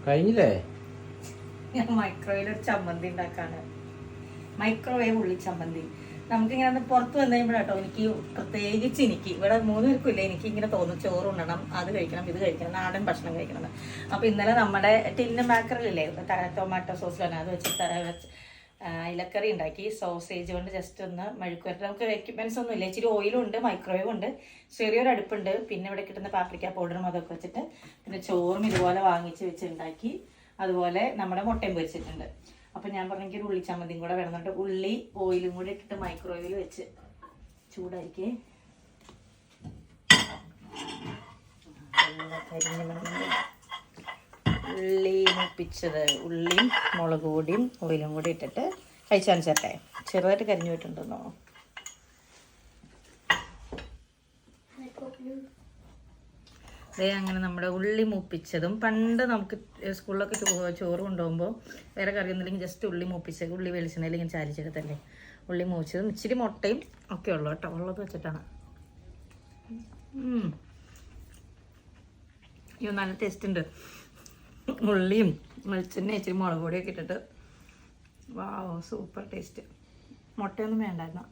കഴിഞ്ഞില്ലേ? ഞാൻ മൈക്രോവേവിൽ ഒരു ചമ്മന്തി ഉണ്ടാക്കാണ്. മൈക്രോവേവ് ഉള്ളി ചമ്മന്തി. നമുക്കിങ്ങനെ പുറത്ത് വന്നു കഴിയുമ്പോഴാട്ടോ എനിക്ക് പ്രത്യേകിച്ച് ഇവിടെ 3 പേർക്കും ഇല്ല, എനിക്ക് ഇങ്ങനെ തോന്നും ചോറ് ഉണ്ണണം, അത് കഴിക്കണം, ഇത് കഴിക്കണം, നാടൻ ഭക്ഷണം കഴിക്കണം. അപ്പൊ ഇന്നലെ നമ്മുടെ ടിന്ന് മാക്കറിലില്ലേ ടൊമാറ്റോ സോസിലാണ് അത് വെച്ച് ഇലക്കറി ഉണ്ടാക്കി. സോസേജ് കൊണ്ട് ജസ്റ്റ് ഒന്ന് മെഴുക്കുവരട്ടി. നമുക്ക് എക്യുപ്മെന്റ്സ് ഒന്നും ഇല്ല, ഇച്ചിരി ഓയിലും ഉണ്ട്, മൈക്രോവേവ് ഉണ്ട്, ചെറിയൊരു അടുപ്പുണ്ട്, പിന്നെ ഇവിടെ കിട്ടുന്ന പാപ്രിക്ക പൗഡറും അതൊക്കെ വെച്ചിട്ട് പിന്നെ ചോറും ഇതുപോലെ വാങ്ങിച്ച് വെച്ചുണ്ടാക്കി. അതുപോലെ നമ്മുടെ മുട്ടയും പൊരിച്ചിട്ടുണ്ട്. അപ്പൊ ഞാൻ പറഞ്ഞെങ്കിൽ ഉള്ളി ചമ്മന്തിയും കൂടെ വേണമെന്നുണ്ട്. ഉള്ളി ഓയിലും കൂടി ഇട്ടിട്ട് മൈക്രോവേവിൽ വെച്ച് ചൂടായിരിക്കേ. ഉള്ളി മുപ്പിച്ചത്, ഉള്ളിയും മുളക് പൊടിയും ഓയിലും കൂടി ഇട്ടിട്ട് കഴിച്ചാൽ ചേട്ടെ. ചെറുതായിട്ട് കരിഞ്ഞു പോയിട്ടുണ്ടെന്നോ. അങ്ങനെ നമ്മുടെ ഉള്ളി മൂപ്പിച്ചതും, പണ്ട് നമുക്ക് സ്കൂളിലൊക്കെ ചോറ് കൊണ്ടുപോകുമ്പോൾ വേറെ കറിയൊന്നുമില്ലെങ്കിൽ ജസ്റ്റ് ഉള്ളി മൂപ്പിച്ചത്, ഉള്ളി വെളിച്ചെണ്ണയിൽ ഇങ്ങനെ ചാലിച്ചെടുത്തല്ലേ ഉള്ളി മൂപ്പിച്ചതും ഇച്ചിരി മുട്ടയും ഒക്കെ ഉള്ളു കേട്ടോ, ഉള്ളത് വെച്ചിട്ടാണ്. അയ്യോ നല്ല ടേസ്റ്റ് ഉണ്ട്. ഉള്ളിയും വെളിച്ചെണ്ണ ഇച്ചിരി മുളക് പൊടിയൊക്കെ ഇട്ടിട്ട് വാവ് സൂപ്പർ ടേസ്റ്റ്. മുട്ടയൊന്നും വേണ്ടായിരുന്നു.